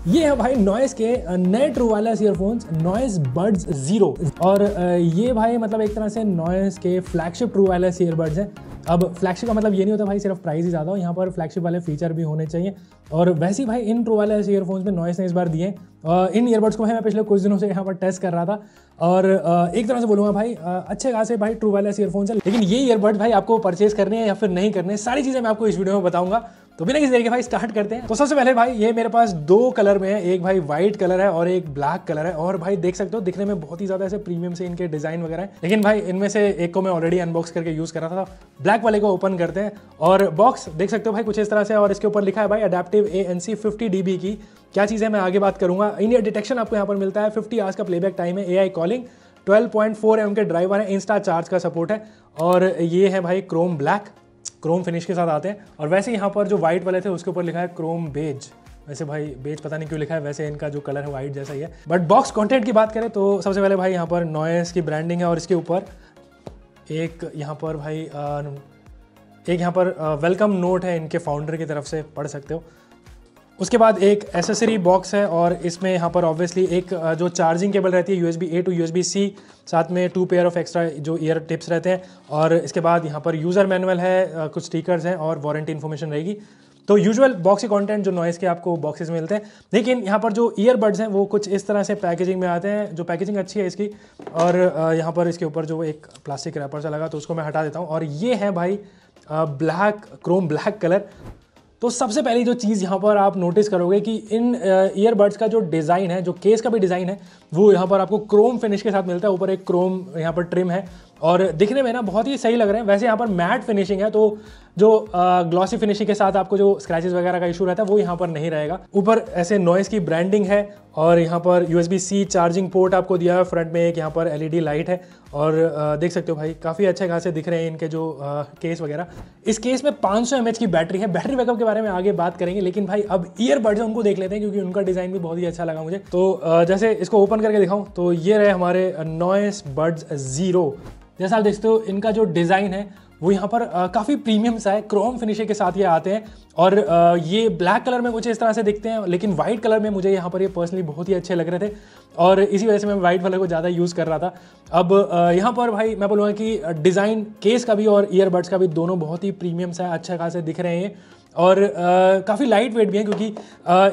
ये है भाई नॉइस के नए true wireless earphones noise buds zero. और ये भाई मतलब एक तरह से नॉइस के फ्लैगशिप ट्रू वायरलेस ईयरबड्स हैं। अब फ्लैगशिप का मतलब ये नहीं होता भाई सिर्फ प्राइस ही ज़्यादा हो, यहाँ पर फ्लैगशिप वाले फीचर भी होने चाहिए। और वैसे ही भाई इन ट्रू वायरलेस ईयरफोन्स में नॉइस ने इस बार दिए। इन ईयरबड्स को भाई मैं पिछले कुछ दिनों से यहाँ पर टेस्ट कर रहा था और एक तरह से बोलूँगा भाई अच्छे खासे भाई ट्रू वायरलेस ईयरफोन्स है। लेकिन ये ईयरबड्स भाई आपको परचेज करने हैं या फिर नहीं करने, सारी चीज़ें मैं आपको इस वीडियो में बताऊंगा। तो बिना किसी देर के भाई स्टार्ट करते हैं। तो सबसे पहले भाई ये मेरे पास दो कलर में है, एक भाई वाइट कलर है और एक ब्लैक कलर है। और भाई देख सकते हो दिखने में बहुत ही ज़्यादा ऐसे प्रीमियम से इनके डिज़ाइन वगैरह है। लेकिन भाई इनमें से एक को मैं ऑलरेडी अनबॉक्स करके यूज़ कर रहा था। ब्लैक वाले को ओपन करते हैं और बॉक्स देख सकते हो भाई कुछ इस तरह से। और इसके ऊपर लिखा है भाई अडेप्टिव ANC 50 dB की। क्या चीज़ है मैं आगे बात करूंगा। इन ईयर डिटेक्शन आपको यहाँ पर मिलता है, 50 आवर्स का प्लेबैक टाइम है, AI कॉलिंग, 12.4 mm के ड्राइवर है, इंस्टा चार्ज का सपोर्ट है। और ये है भाई क्रोम ब्लैक, क्रोम फिनिश के साथ आते हैं। और वैसे यहाँ पर जो वाइट वाले थे उसके ऊपर लिखा है क्रोम बेज। वैसे भाई बेज पता नहीं क्यों लिखा है, वैसे इनका जो कलर है वाइट जैसा ही है। बट बॉक्स कंटेंट की बात करें तो सबसे पहले भाई यहाँ पर नॉइस की ब्रांडिंग है और इसके ऊपर एक यहाँ पर भाई एक यहाँ पर वेलकम नोट है इनके फाउंडर की तरफ से, पढ़ सकते हो। उसके बाद एक एसेसरी बॉक्स है और इसमें यहाँ पर ऑब्वियसली एक जो चार्जिंग केबल रहती है USB A to USB C, साथ में 2 पेयर ऑफ एक्स्ट्रा जो ईयर टिप्स रहते हैं। और इसके बाद यहाँ पर यूज़र मैनुअल है, कुछ स्टिकर्स हैं और वारंटी इन्फॉर्मेशन रहेगी। तो यूजुअल बॉक्स के कंटेंट जो नॉइस के आपको बॉक्सेस मिलते हैं। लेकिन यहाँ पर जो ईयरबड्स हैं वो कुछ इस तरह से पैकेजिंग में आते हैं, जो पैकेजिंग अच्छी है इसकी। और यहाँ पर इसके ऊपर जो एक प्लास्टिक रैपर सा लगा तो उसको मैं हटा देता हूँ। और ये है भाई ब्लैक, क्रोम ब्लैक कलर। तो सबसे पहली जो चीज़ यहाँ पर आप नोटिस करोगे कि इन ईयरबड्स का जो डिज़ाइन है, जो केस का भी डिज़ाइन है, वो यहाँ पर आपको क्रोम फिनिश के साथ मिलता है। ऊपर एक क्रोम यहाँ पर ट्रिम है और दिखने में ना बहुत ही सही लग रहे हैं। वैसे यहाँ पर मैट फिनिशिंग है, तो जो ग्लॉसी फिनिशिंग के साथ आपको जो स्क्रैचेस वगैरह का इशू रहता है वो यहाँ पर नहीं रहेगा। ऊपर ऐसे नॉइस की ब्रांडिंग है और यहाँ पर USB-C चार्जिंग पोर्ट आपको दिया है। फ्रंट में एक यहाँ पर LED लाइट है और देख सकते हो भाई काफ़ी अच्छे खासे दिख रहे हैं इनके जो केस वगैरह। इस केस में 500 mAh की बैटरी है। बैटरी बैकअप के बारे में आगे बात करेंगे, लेकिन भाई अब ईयरबड्स उनको देख लेते हैं क्योंकि उनका डिज़ाइन भी बहुत ही अच्छा लगा मुझे। तो जैसे इसको ओपन करके दिखाऊं तो ये रहे हमारे नॉइस बड्स जीरो। जैसा आप देखते हो इनका जो डिज़ाइन है वो यहाँ पर काफ़ी प्रीमियम सा है, क्रोम फिनिशिंग के साथ ये आते हैं। और ये ब्लैक कलर में कुछ इस तरह से दिखते हैं, लेकिन वाइट कलर में मुझे यहाँ पर ये पर्सनली बहुत ही अच्छे लग रहे थे और इसी वजह से मैं वाइट वाले को ज़्यादा यूज़ कर रहा था। अब यहाँ पर भाई मैं बोलूँगा कि डिज़ाइन केस का भी और ईयरबड्स का भी दोनों बहुत ही प्रीमियम सा है, अच्छे खासे दिख रहे हैं ये। और काफ़ी लाइट वेट भी है क्योंकि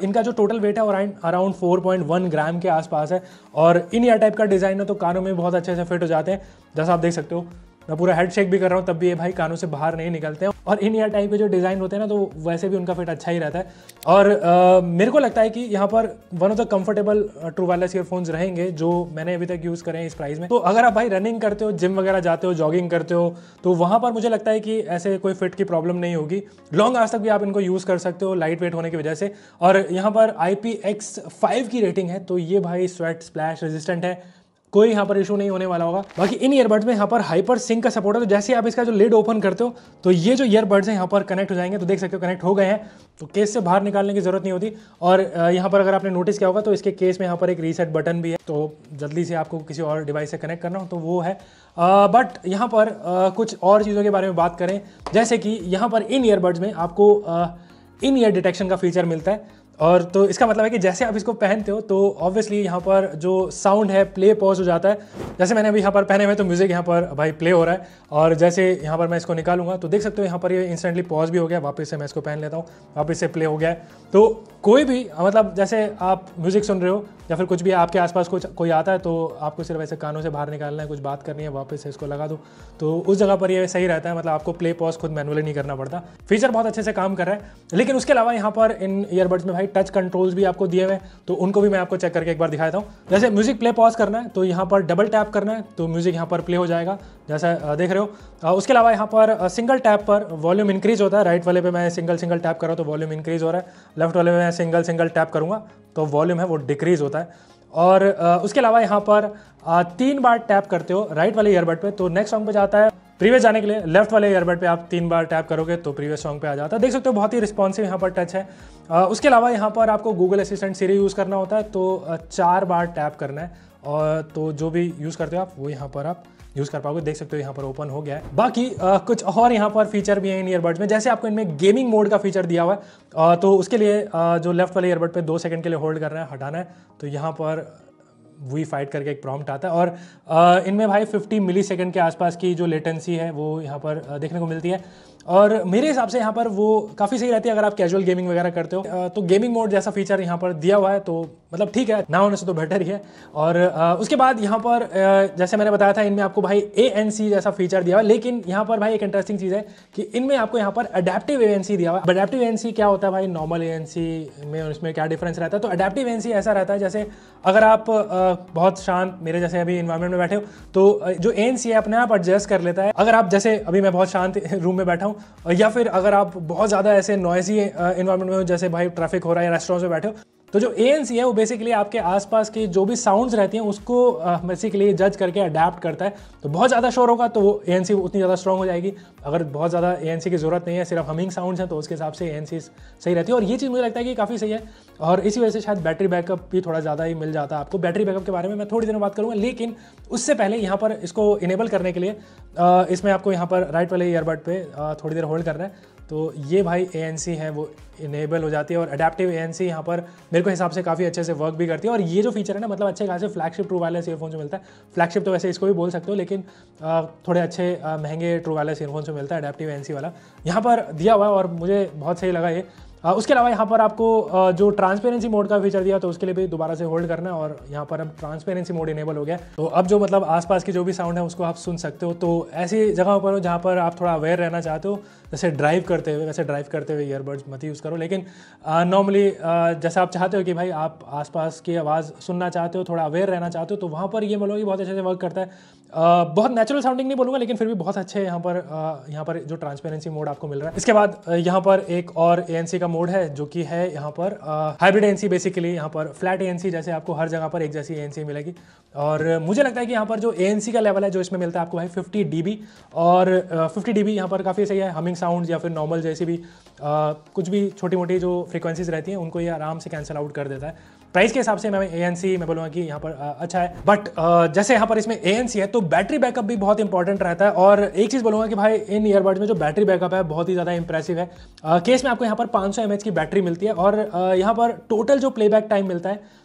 इनका जो टोटल वेट है अराउंड 4.1 ग्राम के आसपास है। और इन ईयर टाइप का डिज़ाइन है तो कानों में बहुत अच्छे से फिट हो जाते हैं। जैसा आप देख सकते हो मैं पूरा हेड शेक भी कर रहा हूँ तब भी ये भाई कानों से बाहर नहीं निकलते हैं। और इन ईयर टाइप के जो डिज़ाइन होते हैं ना तो वैसे भी उनका फिट अच्छा ही रहता है। और मेरे को लगता है कि यहाँ पर one of the comfortable true wireless earphones रहेंगे जो मैंने अभी तक यूज़ करे हैं इस प्राइस में। तो अगर आप भाई रनिंग करते हो, जिम वगैरह जाते हो, जॉगिंग करते हो, तो वहाँ पर मुझे लगता है कि ऐसे कोई फिट की प्रॉब्लम नहीं होगी। लॉन्ग आवर्स तक भी आप इनको यूज़ कर सकते हो लाइट वेट होने की वजह से। और यहाँ पर IPX5 की रेटिंग है तो ये भाई स्वेट स्प्लैश रेजिस्टेंट है, कोई यहाँ पर इशू नहीं होने वाला होगा। बाकी इन ईयरबड्स में यहाँ पर हाइपर सिंक का सपोर्ट है, तो जैसे आप इसका जो लिड ओपन करते हो तो ये जो ईयरबड्स हैं यहाँ पर कनेक्ट हो जाएंगे। तो देख सकते हो कनेक्ट हो गए हैं, तो केस से बाहर निकालने की जरूरत नहीं होती। और यहाँ पर अगर आपने नोटिस किया होगा तो इसके केस में यहाँ पर एक रीसेट बटन भी है, तो जल्दी से आपको किसी और डिवाइस से कनेक्ट करना हो तो वो है। बट यहाँ पर कुछ और चीज़ों के बारे में बात करें, जैसे कि यहाँ पर इन ईयरबड्स में आपको इन ईयर डिटेक्शन का फीचर मिलता है। और तो इसका मतलब है कि जैसे आप इसको पहनते हो तो ऑब्वियसली यहाँ पर जो साउंड है प्ले पॉज हो जाता है। जैसे मैंने अभी यहाँ पर पहने हुए तो म्यूज़िक यहाँ पर भाई प्ले हो रहा है और जैसे यहाँ पर मैं इसको निकालूंगा तो देख सकते हो यहाँ पर ये इंस्टेंटली पॉज भी हो गया। वापस से मैं इसको पहन लेता हूँ, वापस से प्ले हो गया है। तो कोई भी मतलब जैसे आप म्यूज़िक सुन रहे हो या फिर कुछ भी आपके आसपास कुछ कोई आता है तो आपको सिर्फ ऐसे कानों से बाहर निकालना है, कुछ बात करनी है, वापस से इसको लगा दो तो उस जगह पर ये सही रहता है। मतलब आपको प्ले पॉज खुद मैनुअली नहीं करना पड़ता। फीचर बहुत अच्छे से काम कर रहा है। लेकिन उसके अलावा यहाँ पर इन ईयरबड्स में भाई टच कंट्रोल्स भी आपको दिए हुए हैं, तो उनको भी मैं आपको चेक करके एक बार दिखाता हूँ। जैसे म्यूजिक प्ले पॉज करना है तो यहाँ पर डबल टैप करना है तो म्यूजिक यहाँ पर प्ले हो जाएगा, जैसा देख रहे हो। उसके अलावा यहाँ पर सिंगल टैप पर वॉल्यूम इंक्रीज होता है। राइट वाले पे मैं सिंगल टैप कर रहा हूँ तो वॉल्यूम इंक्रीज हो रहा है। लेफ्ट वाले पे मैं सिंगल टैप करूँगा तो वॉल्यूम है वो डिक्रीज होता है। और उसके अलावा यहाँ पर 3 बार टैप करते हो राइट वाले ईयरबड पे तो नेक्स्ट सॉन्ग पे जाता है। प्रीवियस जाने के लिए लेफ्ट वाले ईयरबड पे आप 3 बार टैप करोगे तो प्रीवियस सॉन्ग पे आ जाता है। देख सकते हो बहुत ही रिस्पॉन्सिव यहाँ पर टच है। उसके अलावा यहाँ पर आपको गूगल असिस्टेंट सिरी यूज़ करना होता है तो 4 बार टैप करना है। और तो जो भी यूज़ करते हो आप वो यहाँ पर आप यूज़ कर पाओगे। देख सकते हो यहाँ पर ओपन हो गया है। बाकी कुछ और यहाँ पर फीचर भी हैं इन ईयरबड्स में, जैसे आपको इनमें गेमिंग मोड का फीचर दिया हुआ है। तो उसके लिए जो लेफ्ट वाले ईयरबड पे 2 सेकंड के लिए होल्ड करना है, हटाना है, तो यहाँ पर वी फाइट करके एक प्रॉम्प्ट आता है। और इनमें भाई 50 मिली सेकेंड के आसपास की जो लेटेंसी है वो यहाँ पर देखने को मिलती है। और मेरे हिसाब से यहाँ पर वो काफ़ी सही रहती है अगर आप कैजुअल गेमिंग वगैरह करते हो। तो गेमिंग मोड जैसा फीचर यहाँ पर दिया हुआ है, तो मतलब ठीक है, ना होने से तो बेटर ही है। और उसके बाद यहाँ पर जैसे मैंने बताया था, इनमें आपको भाई ANC जैसा फीचर दिया हुआ है। लेकिन यहाँ पर भाई एक इंटरेस्टिंग चीज़ है कि इनमें आपको यहाँ पर अडेप्टिव ANC दिया हुआ है। अडेप्टिव ANC क्या होता है भाई, नॉर्मल ANC में और इसमें क्या डिफरेंस रहता है? तो अडेप्टिव ANC ऐसा रहता है जैसे अगर आप बहुत शांत मेरे जैसे अभी इन्वायरमेंट में बैठे हो, तो जो ANC है अपने आप एडजस्ट कर लेता है। अगर आप जैसे अभी मैं बहुत शांत रूम में बैठा हूँ, या फिर अगर आप बहुत ज़्यादा ऐसे नॉइजी इन्वायरमेंट में हो, जैसे भाई ट्रैफिक हो रहा है या रेस्टोरेंट में बैठे हो, तो जो ANC है वो बेसिकली आपके आसपास की जो भी साउंड्स रहती हैं उसको बेसिकली जज करके अडेप्ट करता है। तो बहुत ज़्यादा शोर होगा तो वो ANC उतनी ज़्यादा स्ट्रॉन्ग हो जाएगी। अगर बहुत ज़्यादा ANC की ज़रूरत नहीं है, सिर्फ हमिंग साउंड्स हैं, तो उसके हिसाब से ANC सही रहती है। और ये चीज़ मुझे लगता है कि काफ़ी सही है, और इसी वजह से शायद बैटरी बैकअप भी थोड़ा ज़्यादा ही मिल जाता है आपको। बैटरी बैकअप के बारे में मैं थोड़ी देर में बात करूँगा, लेकिन उससे पहले यहाँ पर इसको इनेबल करने के लिए इसमें आपको यहाँ पर राइट वाले ईयरबड पे थोड़ी देर होल्ड करना है, तो ये भाई ANC है वो इनेबल हो जाती है। और अडेप्टिव ANC यहाँ पर मेरे को हिसाब से काफ़ी अच्छे से वर्क भी करती है। और ये जो फीचर है ना, मतलब अच्छे खासे फ्लैगशिप ट्रू वायरलेस ईयरफोन में मिलता है। फ्लैगशिप तो वैसे इसको भी बोल सकते हो, लेकिन थोड़े अच्छे महंगे ट्रू वायरलेस ईयरफोन में मिलता है अडेप्टिव ANC वाला, यहाँ पर दिया हुआ है और मुझे बहुत सही लगा ये। उसके अलावा यहाँ पर आपको जो ट्रांसपेरेंसी मोड का फीचर दिया, तो उसके लिए भी दोबारा से होल्ड करना है, और यहाँ पर अब ट्रांसपेरेंसी मोड इनेबल हो गया। तो अब जो मतलब आसपास की जो भी साउंड है उसको आप सुन सकते हो। तो ऐसी जगहों पर हो जहाँ पर आप थोड़ा अवेयर रहना चाहते हो, जैसे ड्राइव करते हुए, वैसे ड्राइव करते हुए ईयरबड्स मत यूज़ करो, लेकिन नॉर्मली जैसे आप चाहते हो कि भाई आप आसपास की आवाज़ सुनना चाहते हो, थोड़ा अवेयर रहना चाहते हो, तो वहाँ पर ये बोलोगे बहुत अच्छे से वर्क करता है। बहुत नेचुरल साउंडिंग नहीं बोलूँगा, लेकिन फिर भी बहुत अच्छे यहाँ पर जो ट्रांसपेरेंसी मोड आपको मिल रहा है। इसके बाद यहाँ पर एक और ANC का मोड है जो कि है यहाँ पर हाइब्रिड ANC। बेसिकली यहाँ पर फ्लैट ANC, जैसे आपको हर जगह पर एक जैसी ANC मिलेगी। और मुझे लगता है कि यहाँ पर जो ANC का लेवल है जो इसमें मिलता है आपको भाई 50 dB, और 50 dB यहाँ पर काफ़ी सही है। हमिंग साउंड या फिर नॉर्मल जैसी भी कुछ भी छोटी मोटी जो फ्रीक्वेंसीज रहती हैं उनको ये आराम से कैंसिल आउट कर देता है। प्राइस के हिसाब से मैं ANC मैं बोलूँगा कि यहाँ पर अच्छा है। बट जैसे यहाँ पर इसमें ANC है तो बैटरी बैकअप भी बहुत इंपॉर्टेंट रहता है। और एक चीज़ बोलूँगा कि भाई इन ईयरबड्स में जो बैटरी बैकअप है बहुत ही ज़्यादा इंप्रेसिव है। केस में आपको यहाँ पर 500 mAh की बैटरी मिलती है, और यहाँ पर टोटल जो प्लेबैक टाइम मिलता है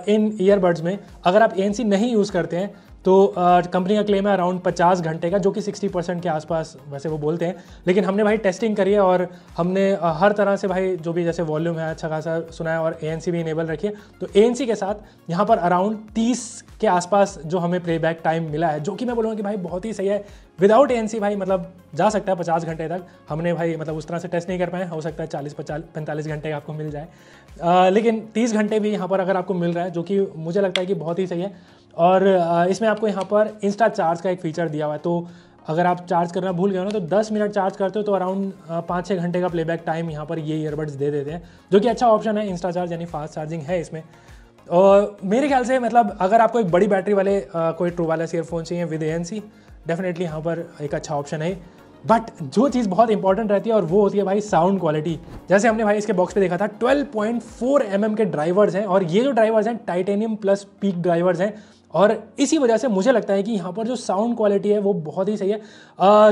इन ईयरबड्स में, अगर आप ANC नहीं यूज़ करते हैं तो कंपनी का क्लेम है अराउंड 50 घंटे का, जो कि 60% के आसपास वैसे वो बोलते हैं। लेकिन हमने भाई टेस्टिंग करी है और हमने हर तरह से भाई जो भी जैसे वॉल्यूम है अच्छा खासा सुना है, और ANC भी इनेबल रखी है। तो ANC के साथ यहाँ पर अराउंड 30 के आसपास जो हमें प्लेबैक टाइम मिला है, जो कि मैं बोलूँगा कि भाई बहुत ही सही है। विदाउट ANC भाई मतलब जा सकता है 50 घंटे तक। हमने भाई मतलब उस तरह से टेस्ट नहीं कर पाए, हो सकता है 40-45 घंटे आपको मिल जाए, लेकिन 30 घंटे भी यहाँ पर अगर आपको मिल रहा है, जो कि मुझे लगता है कि बहुत ही सही है। और इसमें आपको यहाँ पर इंस्टा चार्ज का एक फीचर दिया हुआ है। तो अगर आप चार्ज करना भूल गए हो ना, तो 10 मिनट चार्ज करते हो तो अराउंड 5-6 घंटे का प्लेबैक टाइम यहाँ पर ये ईयरबड्स दे देते हैं, जो कि अच्छा ऑप्शन है। इंस्टा चार्ज यानी फास्ट चार्जिंग है इसमें। और मेरे ख्याल से मतलब अगर आपको एक बड़ी बैटरी वाले कोई ट्रू वायरलेस ईयरफोन चाहिए विद ANC, डेफिनेटली यहाँ पर एक अच्छा ऑप्शन है। बट जो चीज़ बहुत इंपॉर्टेंट रहती है और वो होती है भाई साउंड क्वालिटी। जैसे हमने भाई इसके बॉक्स पे देखा था 12.4 mm के ड्राइवर्स हैं, और ये जो ड्राइवर्स हैं टाइटेनियम प्लस पीक ड्राइवर्स हैं, और इसी वजह से मुझे लगता है कि यहाँ पर जो साउंड क्वालिटी है वो बहुत ही सही है।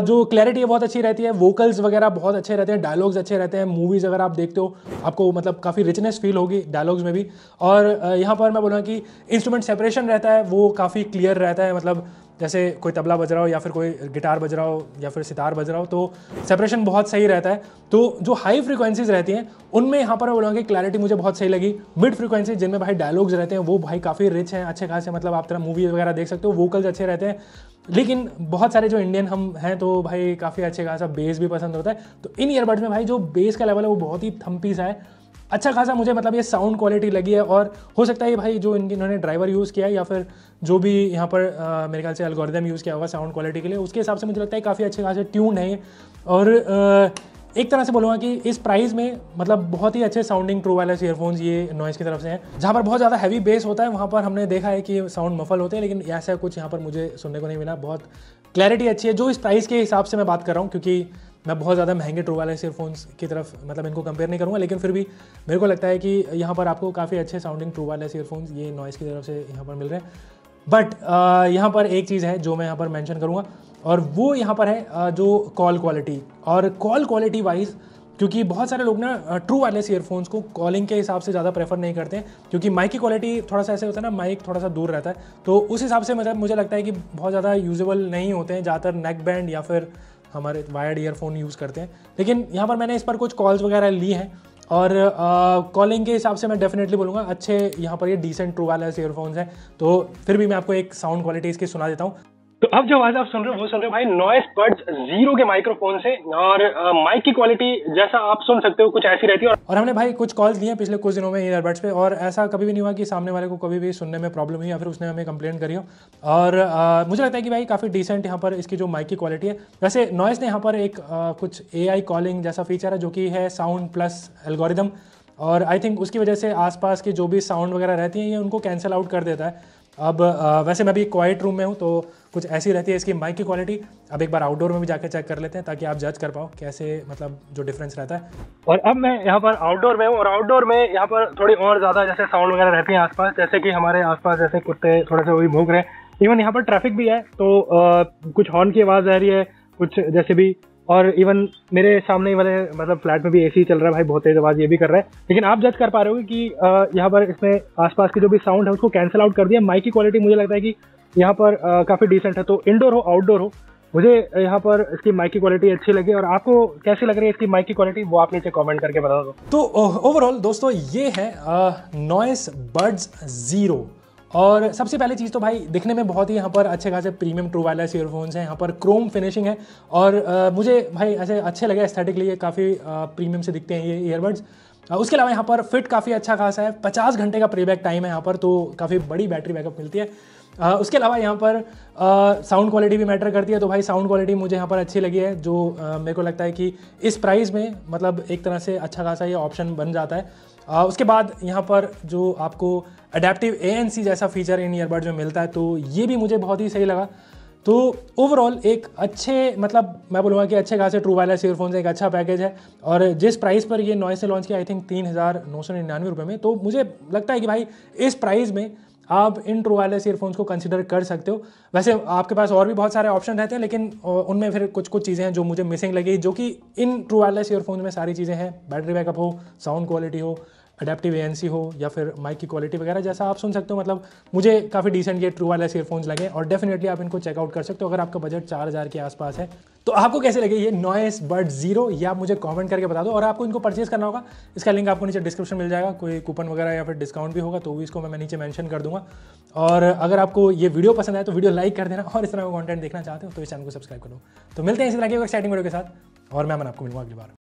जो क्लैरिटी है बहुत अच्छी रहती है, वोकल्स वगैरह बहुत अच्छे रहते हैं, डायलॉग्स अच्छे रहते हैं। मूवीज़ अगर आप देखते हो आपको मतलब काफ़ी रिचनेस फील होगी डायलॉग्स में भी। और यहाँ पर मैं बोलूँगा कि इंस्ट्रूमेंट सेपरेशन रहता है वो काफ़ी क्लियर रहता है। मतलब जैसे कोई तबला बज रहा हो या फिर कोई गिटार बज रहा हो या फिर सितार बज रहा हो, तो सेपरेशन बहुत सही रहता है। तो जो हाई फ्रीक्वेंसीज रहती हैं उनमें यहाँ पर मैं बोलूँगा कि क्लैरिटी मुझे बहुत सही लगी। मिड फ्रीक्वेंसी जिनमें भाई डायलॉग्स रहते हैं वो भाई काफ़ी रिच हैं, अच्छे खासे, मतलब आप तरह मूवी वगैरह देख सकते हो, वोकल्स अच्छे रहते हैं। लेकिन बहुत सारे जो इंडियन हम हैं तो भाई काफ़ी अच्छे खासा बेस भी पसंद होता है। तो इन ईयरबड्स में भाई जो बेस का लेवल है वो बहुत ही थम्पी सा है, अच्छा खासा मुझे मतलब ये साउंड क्वालिटी लगी है। और हो सकता है ये भाई जो इन्होंने ड्राइवर यूज़ किया है या फिर जो भी यहाँ पर मेरे ख्याल से एल्गोरिदम यूज़ किया होगा साउंड क्वालिटी के लिए, उसके हिसाब से मुझे लगता है काफ़ी अच्छे खासे ट्यून है। और एक तरह से बोलूँगा कि इस प्राइस में मतलब बहुत ही अच्छे साउंडिंग ट्रू वायरलेस ईयरफोन्स ये नॉइस की तरफ से हैं। जहाँ पर बहुत ज़्यादा हैवी बेस होता है वहाँ पर हमने देखा है कि साउंड मफल होते हैं, लेकिन ऐसा कुछ यहाँ पर मुझे सुनने को नहीं मिला। बहुत क्लैरिटी अच्छी है जो इस प्राइस के हिसाब से मैं बात कर रहा हूँ, क्योंकि मैं बहुत ज़्यादा महंगे ट्रू वायरलेस ईयरफोन्स की तरफ मतलब इनको कंपेयर नहीं करूँगा, लेकिन फिर भी मेरे को लगता है कि यहाँ पर आपको काफ़ी अच्छे साउंडिंग ट्रू वायरलेस ईयरफोन्स ये नॉइस की तरफ से यहाँ पर मिल रहे हैं। बट यहाँ पर एक चीज़ है जो मैं यहाँ पर मेंशन करूँगा, और वो यहाँ पर है जो कॉल क्वालिटी। और कॉल क्वालिटी वाइज, क्योंकि बहुत सारे लोग ना ट्रू वायरलेस ईयरफोन्स को कॉलिंग के हिसाब से ज़्यादा प्रेफर नहीं करते हैं, क्योंकि माइक की क्वालिटी थोड़ा सा ऐसे होता है ना, माइक थोड़ा सा दूर रहता है, तो उस हिसाब से मतलब मुझे लगता है कि बहुत ज़्यादा यूजेबल नहीं होते हैं। ज़्यादातर नेक बैंड या फिर हमारे वायर्ड ईयरफोन यूज़ करते हैं। लेकिन यहाँ पर मैंने इस पर कुछ कॉल्स वगैरह ली हैं, और कॉलिंग के हिसाब से मैं डेफिनेटली बोलूँगा अच्छे यहाँ पर ये डिसेंट ट्रू वायरलेस ईयरफोन्स हैं। तो फिर भी मैं आपको एक साउंड क्वालिटी इसकी सुना देता हूँ। तो अब जो आवाज आप सुन रहे हो वो सुन रहे हो भाई नॉइस बड्स जीरो के माइक्रोफोन से, और माइक की क्वालिटी जैसा आप सुन सकते हो कुछ ऐसी रहती है। और हमने भाई कुछ कॉल्स लिए हैं पिछले कुछ दिनों में ईयरबड्स पे, और ऐसा कभी भी नहीं हुआ कि सामने वाले को कभी भी सुनने में प्रॉब्लम हुई या फिर उसने हमें कंप्लेंट करी हो। और मुझे लगता है कि भाई काफ़ी डिसेंट यहाँ पर इसकी जो माइक की क्वालिटी है। वैसे नॉइस ने यहाँ पर एक कुछ AI कॉलिंग जैसा फीचर है जो कि है साउंड प्लस एल्गोरिदम, और आई थिंक उसकी वजह से आसपास की जो भी साउंड वगैरह रहती हैं ये उनको कैंसिल आउट कर देता है। अब वैसे मैं भी क्वाइट रूम में हूँ तो कुछ ऐसी रहती है इसकी माइक की क्वालिटी। अब एक बार आउटडोर में भी जाके चेक कर लेते हैं ताकि आप जज कर पाओ कैसे मतलब जो डिफरेंस रहता है। और अब मैं यहाँ पर आउटडोर में हूँ, और आउटडोर में यहाँ पर थोड़ी और ज़्यादा जैसे साउंड वगैरह रहती है आसपास, जैसे कि हमारे आसपास जैसे कुत्ते थोड़े से वही भौंक रहे हैं। इवन यहाँ पर ट्रैफिक भी है तो कुछ हॉर्न की आवाज़ आ रही है कुछ जैसे भी, और इवन मेरे सामने वाले मतलब फ्लैट में भी AC चल रहा है भाई, बहुत तेज आवाज़ ये भी कर रहा है। लेकिन आप जज कर पा रहे हो कि यहाँ पर इसने आसपास की जो भी साउंड है उसको कैंसिल आउट कर दिया। माइक की क्वालिटी मुझे लगता है कि यहाँ पर काफ़ी डिसेंट है। तो इंडोर हो आउटडोर हो, मुझे यहाँ पर इसकी माइक की क्वालिटी अच्छी लगी। और आपको कैसी लग रही है इसकी माइक की क्वालिटी, वो आप नीचे कमेंट करके बता दो। तो ओवरऑल दोस्तों ये है नॉइस बड्स जीरो। और सबसे पहली चीज़ तो भाई दिखने में बहुत ही यहाँ पर अच्छे खासे प्रीमियम ट्रू वायरलेस ईयरफोन्स हैं। यहाँ पर क्रोम फिनिशिंग है, और मुझे भाई ऐसे अच्छे लगे एस्थेटिकली, ये काफ़ी प्रीमियम से दिखते हैं ये ईयरबड्स। उसके अलावा यहाँ पर फिट काफ़ी अच्छा खासा है, 50 घंटे का प्लेबैक टाइम है यहाँ पर, तो काफ़ी बड़ी बैटरी बैकअप मिलती है। उसके अलावा यहाँ पर साउंड क्वालिटी भी मैटर करती है, तो भाई साउंड क्वालिटी मुझे यहाँ पर अच्छी लगी है, जो मेरे को लगता है कि इस प्राइस में मतलब एक तरह से अच्छा खासा ये ऑप्शन बन जाता है। उसके बाद यहाँ पर जो आपको अडेप्टिव ANC जैसा फीचर इन ईयरबड्स में मिलता है, तो ये भी मुझे बहुत ही सही लगा। तो ओवरऑल एक अच्छे मतलब मैं बोलूँगा कि अच्छे खासे ट्रू वायरलेस ईयरफोन्स एक अच्छा पैकेज है, और जिस प्राइस पर ये नॉइस ने लॉन्च किया आई थिंक 3,999 रुपये में, तो मुझे लगता है कि भाई इस प्राइस में आप इन ट्रू वायरलेस ईयरफोन्स को कंसिडर कर सकते हो। वैसे आपके पास और भी बहुत सारे ऑप्शन रहते हैं, लेकिन उनमें फिर कुछ कुछ चीज़ें हैं जो मुझे मिसिंग लगी, जो कि इन ट्रू वायरलेस ईयरफोन्स में सारी चीज़ें हैं। बैटरी बैकअप हो, साउंड क्वालिटी हो, अडेप्टिव ANC हो, या फिर माइक की क्वालिटी वगैरह जैसा आप सुन सकते हो। मतलब मुझे काफ़ी डिसेंट ये ट्रू वायरलेस ईयरफोन्स लगे, और डेफिनेटली आप इनको चेकआउट कर सकते हो अगर आपका बजट 4,000 के आसपास है। तो आपको कैसे लगे ये नॉइस बड्स जीरो, ये आप मुझे कमेंट करके बता दो। और आपको इनको परचेज करना होगा, इसका लिंक आपको नीचे डिस्क्रिप्शन मिल जाएगा। कोई कूपन वगैरह या फिर डिस्काउंट भी होगा तो भी इसको मैं नीचे मेंशन कर दूंगा। और अगर आपको ये वीडियो पसंद आए तो वीडियो लाइक कर देना, और इस तरह का कंटेंट देखना चाहते हो तो इस चैनल को सब्सक्राइब करो। तो मिलते हैं इसी तरह की एक्साइटिंग वीडियो के साथ, और मैं आपको मिलूंगा अगली बार।